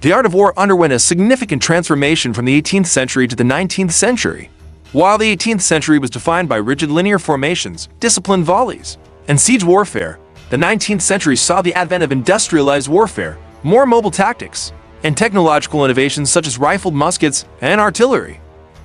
The art of war underwent a significant transformation from the 18th century to the 19th century. While the 18th century was defined by rigid linear formations, disciplined volleys, and siege warfare, the 19th century saw the advent of industrialized warfare, more mobile tactics, and technological innovations such as rifled muskets and artillery.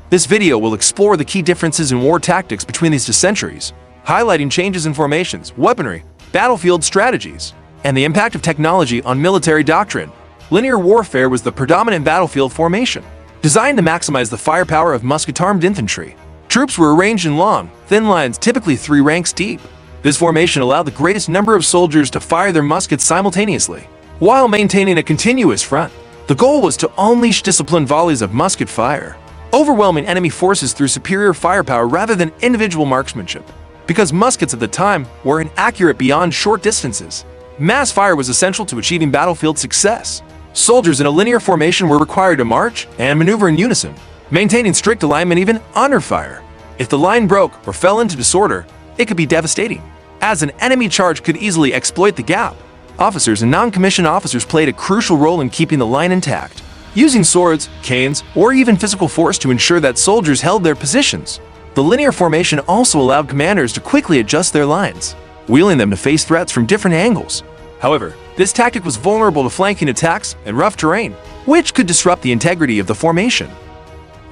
This video will explore the key differences in war tactics between these two centuries, highlighting changes in formations, weaponry, battlefield strategies, and the impact of technology on military doctrine. Linear warfare was the predominant battlefield formation, designed to maximize the firepower of musket-armed infantry. Troops were arranged in long, thin lines, typically 3 ranks deep. This formation allowed the greatest number of soldiers to fire their muskets simultaneously, while maintaining a continuous front. The goal was to unleash disciplined volleys of musket fire, overwhelming enemy forces through superior firepower rather than individual marksmanship. Because muskets at the time were inaccurate beyond short distances, mass fire was essential to achieving battlefield success. Soldiers in a linear formation were required to march and maneuver in unison, maintaining strict alignment even under fire. If the line broke or fell into disorder, it could be devastating, as an enemy charge could easily exploit the gap. Officers and non-commissioned officers played a crucial role in keeping the line intact, using swords, canes, or even physical force to ensure that soldiers held their positions. The linear formation also allowed commanders to quickly adjust their lines, wheeling them to face threats from different angles. However, this tactic was vulnerable to flanking attacks and rough terrain, which could disrupt the integrity of the formation.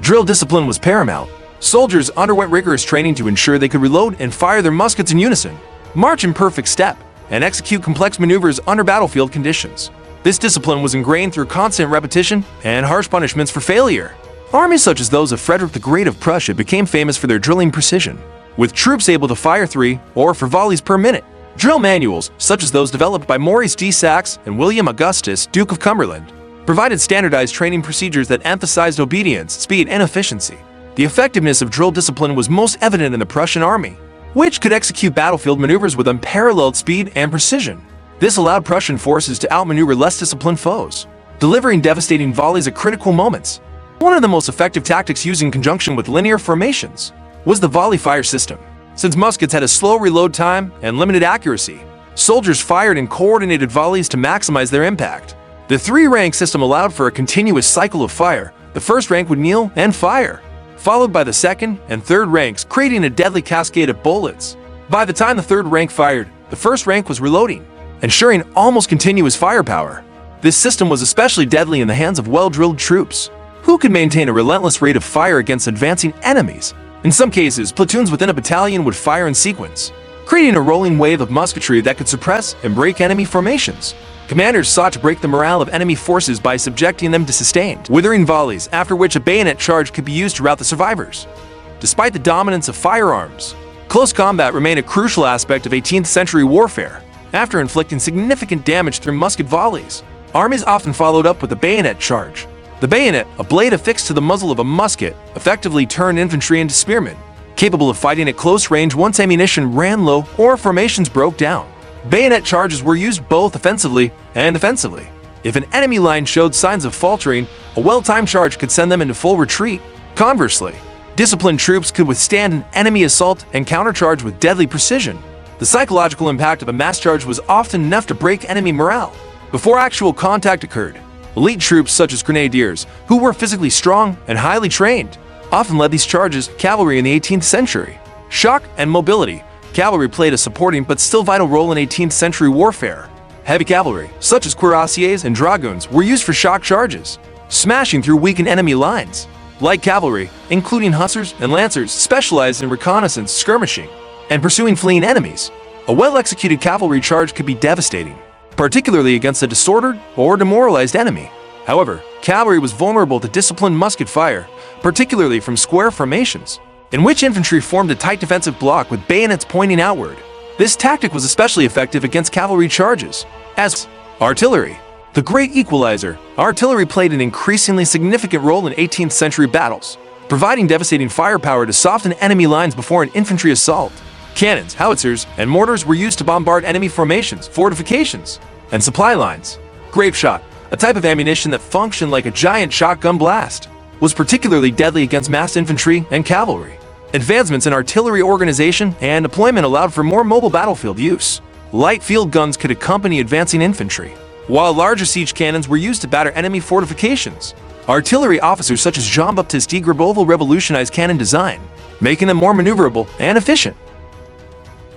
Drill discipline was paramount. Soldiers underwent rigorous training to ensure they could reload and fire their muskets in unison, march in perfect step, and execute complex maneuvers under battlefield conditions. This discipline was ingrained through constant repetition and harsh punishments for failure. Armies such as those of Frederick the Great of Prussia became famous for their drilling precision, with troops able to fire 3 or 4 volleys per minute. Drill manuals, such as those developed by Maurice de Saxe and William Augustus, Duke of Cumberland, provided standardized training procedures that emphasized obedience, speed, and efficiency. The effectiveness of drill discipline was most evident in the Prussian army, which could execute battlefield maneuvers with unparalleled speed and precision. This allowed Prussian forces to outmaneuver less disciplined foes, delivering devastating volleys at critical moments. One of the most effective tactics used in conjunction with linear formations was the volley fire system. Since muskets had a slow reload time and limited accuracy, soldiers fired in coordinated volleys to maximize their impact. The 3-rank system allowed for a continuous cycle of fire. The first rank would kneel and fire, followed by the second and third ranks, creating a deadly cascade of bullets. By the time the third rank fired, the first rank was reloading, ensuring almost continuous firepower. This system was especially deadly in the hands of well-drilled troops, who could maintain a relentless rate of fire against advancing enemies. In some cases, platoons within a battalion would fire in sequence, creating a rolling wave of musketry that could suppress and break enemy formations. Commanders sought to break the morale of enemy forces by subjecting them to sustained, withering volleys, after which a bayonet charge could be used to rout the survivors. Despite the dominance of firearms, close combat remained a crucial aspect of 18th century warfare. After inflicting significant damage through musket volleys, armies often followed up with a bayonet charge. The bayonet, a blade affixed to the muzzle of a musket, effectively turned infantry into spearmen, capable of fighting at close range once ammunition ran low or formations broke down. Bayonet charges were used both offensively and defensively. If an enemy line showed signs of faltering, a well-timed charge could send them into full retreat. Conversely, disciplined troops could withstand an enemy assault and countercharge with deadly precision. The psychological impact of a mass charge was often enough to break enemy morale. Before actual contact occurred, elite troops such as grenadiers, who were physically strong and highly trained, often led these charges. Cavalry in the 18th century. Shock and mobility. Cavalry played a supporting but still vital role in 18th century warfare. Heavy cavalry, such as cuirassiers and dragoons, were used for shock charges, smashing through weakened enemy lines. Light cavalry, including hussars and lancers, specialized in reconnaissance, skirmishing, and pursuing fleeing enemies. A well-executed cavalry charge could be devastating, particularly against a disordered or demoralized enemy. However, cavalry was vulnerable to disciplined musket fire, particularly from square formations, in which infantry formed a tight defensive block with bayonets pointing outward. This tactic was especially effective against cavalry charges. As artillery, the great equalizer, artillery played an increasingly significant role in 18th century battles, providing devastating firepower to soften enemy lines before an infantry assault. Cannons, howitzers, and mortars were used to bombard enemy formations, fortifications, and supply lines. Grapeshot, a type of ammunition that functioned like a giant shotgun blast, was particularly deadly against massed infantry and cavalry. Advancements in artillery organization and deployment allowed for more mobile battlefield use. Light field guns could accompany advancing infantry, while larger siege cannons were used to batter enemy fortifications. Artillery officers such as Jean-Baptiste de Gribeauval revolutionized cannon design, making them more maneuverable and efficient.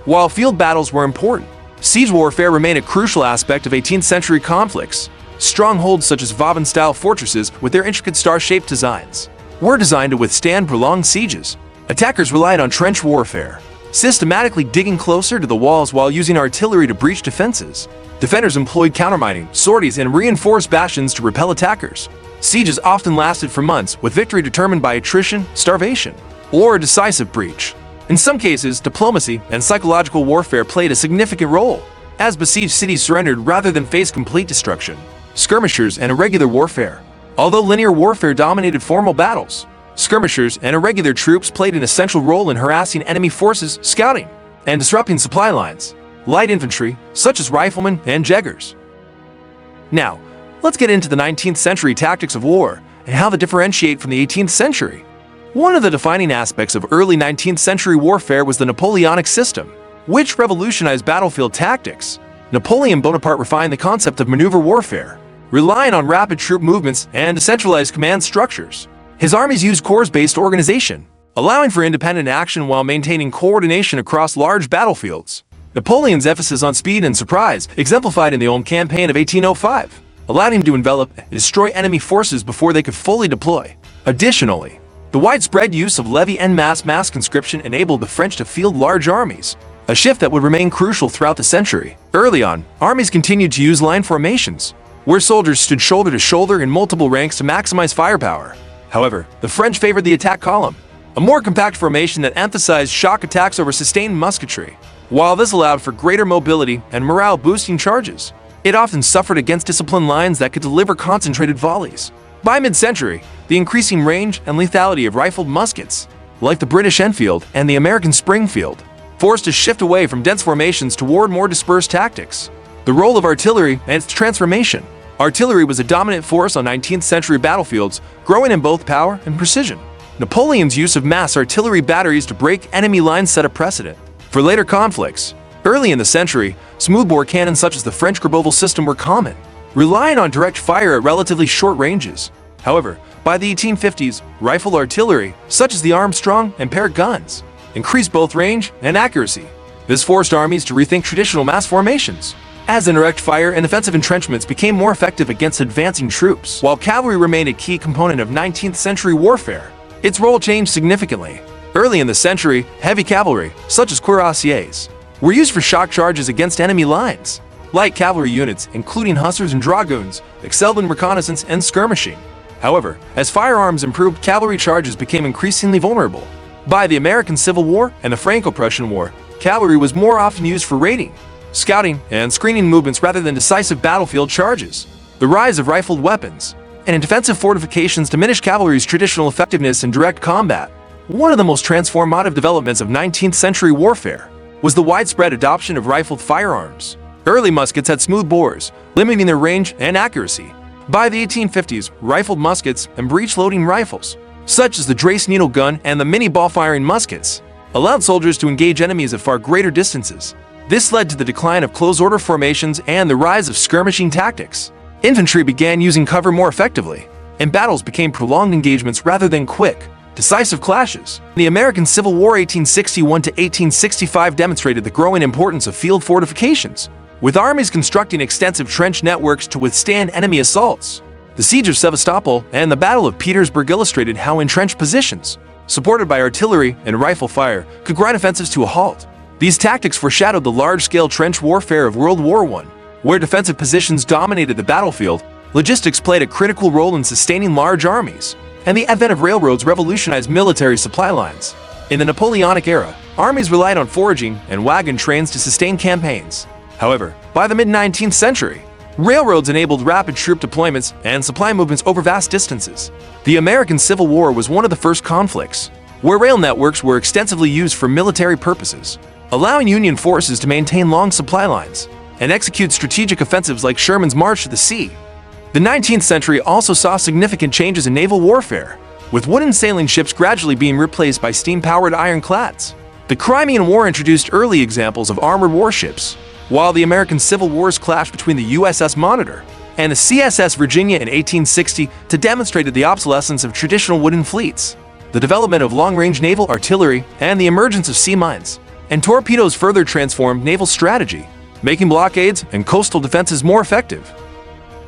While field battles were important, siege warfare remained a crucial aspect of 18th century conflicts. Strongholds such as Vauban-style fortresses with their intricate star-shaped designs were designed to withstand prolonged sieges. Attackers relied on trench warfare, systematically digging closer to the walls while using artillery to breach defenses. Defenders employed countermining, sorties, and reinforced bastions to repel attackers. Sieges often lasted for months, with victory determined by attrition, starvation, or a decisive breach. In some cases, diplomacy and psychological warfare played a significant role, as besieged cities surrendered rather than face complete destruction. Skirmishers and irregular warfare. Although linear warfare dominated formal battles, skirmishers and irregular troops played an essential role in harassing enemy forces, scouting, and disrupting supply lines. Light infantry, such as riflemen and jeggers. Now, let's get into the 19th century tactics of war and how they differentiate from the 18th century. One of the defining aspects of early 19th century warfare was the Napoleonic system, which revolutionized battlefield tactics. Napoleon Bonaparte refined the concept of maneuver warfare, relying on rapid troop movements and decentralized command structures. His armies used corps-based organization, allowing for independent action while maintaining coordination across large battlefields. Napoleon's emphasis on speed and surprise, exemplified in the Ulm campaign of 1805, allowed him to envelop and destroy enemy forces before they could fully deploy. Additionally, the widespread use of levy en masse conscription enabled the French to field large armies, a shift that would remain crucial throughout the century. Early on, armies continued to use line formations, where soldiers stood shoulder to shoulder in multiple ranks to maximize firepower. However, the French favored the attack column, a more compact formation that emphasized shock attacks over sustained musketry. While this allowed for greater mobility and morale-boosting charges, it often suffered against disciplined lines that could deliver concentrated volleys. By mid-century, the increasing range and lethality of rifled muskets, like the British Enfield and the American Springfield, forced a shift away from dense formations toward more dispersed tactics. The role of artillery and its transformation. Artillery was a dominant force on 19th century battlefields, growing in both power and precision. Napoleon's use of mass artillery batteries to break enemy lines set a precedent for later conflicts. Early in the century, smoothbore cannons such as the French Gribeauval system were common, relying on direct fire at relatively short ranges. However, by the 1850s, rifle artillery, such as the Armstrong and Parrott guns, increased both range and accuracy. This forced armies to rethink traditional mass formations, as indirect fire and offensive entrenchments became more effective against advancing troops. While cavalry remained a key component of 19th century warfare, its role changed significantly. Early in the century, heavy cavalry, such as cuirassiers, were used for shock charges against enemy lines. Light cavalry units, including hussars and dragoons, excelled in reconnaissance and skirmishing. However, as firearms improved, cavalry charges became increasingly vulnerable. By the American Civil War and the Franco-Prussian War, cavalry was more often used for raiding, scouting, and screening movements rather than decisive battlefield charges. The rise of rifled weapons and defensive fortifications diminished cavalry's traditional effectiveness in direct combat. One of the most transformative developments of 19th century warfare was the widespread adoption of rifled firearms. Early muskets had smooth bores, limiting their range and accuracy. By the 1850s, rifled muskets and breech-loading rifles, such as the Drace needle gun and the mini ball-firing muskets, allowed soldiers to engage enemies at far greater distances. This led to the decline of close-order formations and the rise of skirmishing tactics. Infantry began using cover more effectively, and battles became prolonged engagements rather than quick, decisive clashes. The American Civil War 1861 to 1865 demonstrated the growing importance of field fortifications, with armies constructing extensive trench networks to withstand enemy assaults. The Siege of Sevastopol and the Battle of Petersburg illustrated how entrenched positions, supported by artillery and rifle fire, could grind offensives to a halt. These tactics foreshadowed the large-scale trench warfare of World War I, where defensive positions dominated the battlefield. Logistics played a critical role in sustaining large armies, and the advent of railroads revolutionized military supply lines. In the Napoleonic era, armies relied on foraging and wagon trains to sustain campaigns. However, by the mid-19th century, railroads enabled rapid troop deployments and supply movements over vast distances. The American Civil War was one of the first conflicts where rail networks were extensively used for military purposes, allowing Union forces to maintain long supply lines and execute strategic offensives like Sherman's March to the Sea. The 19th century also saw significant changes in naval warfare, with wooden sailing ships gradually being replaced by steam-powered ironclads. The Crimean War introduced early examples of armored warships, while the American Civil Wars clashed between the USS Monitor and the CSS Virginia in 1860 to demonstrate the obsolescence of traditional wooden fleets, the development of long-range naval artillery, and the emergence of sea mines and torpedoes further transformed naval strategy, making blockades and coastal defenses more effective.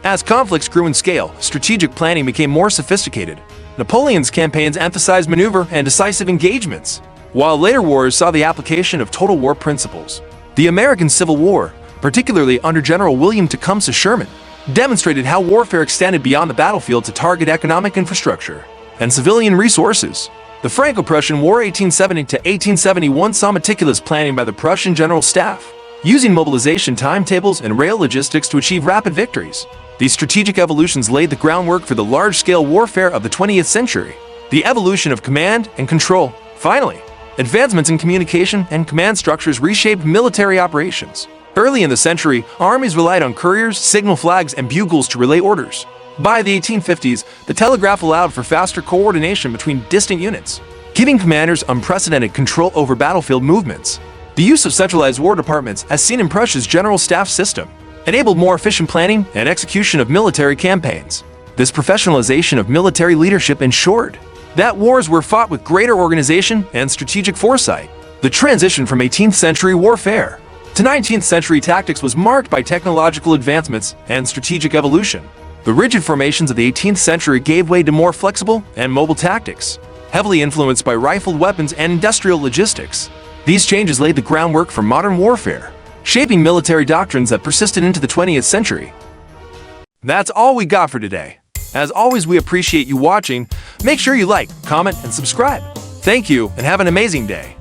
As conflicts grew in scale, strategic planning became more sophisticated. Napoleon's campaigns emphasized maneuver and decisive engagements, while later wars saw the application of total war principles. The American Civil War, particularly under General William Tecumseh Sherman, demonstrated how warfare extended beyond the battlefield to target economic infrastructure and civilian resources. The Franco-Prussian War 1870 to 1871 saw meticulous planning by the Prussian General Staff, using mobilization timetables and rail logistics to achieve rapid victories. These strategic evolutions laid the groundwork for the large-scale warfare of the 20th century. The evolution of command and control. Finally, advancements in communication and command structures reshaped military operations. Early in the century, armies relied on couriers, signal flags, and bugles to relay orders. By the 1850s, the telegraph allowed for faster coordination between distant units, giving commanders unprecedented control over battlefield movements. The use of centralized war departments, as seen in Prussia's General Staff system, enabled more efficient planning and execution of military campaigns. This professionalization of military leadership ensured that wars were fought with greater organization and strategic foresight. The transition from 18th century warfare to 19th century tactics was marked by technological advancements and strategic evolution. The rigid formations of the 18th century gave way to more flexible and mobile tactics, heavily influenced by rifled weapons and industrial logistics. These changes laid the groundwork for modern warfare, shaping military doctrines that persisted into the 20th century. That's all we got for today. As always, we appreciate you watching. Make sure you like, comment, and subscribe. Thank you, and have an amazing day.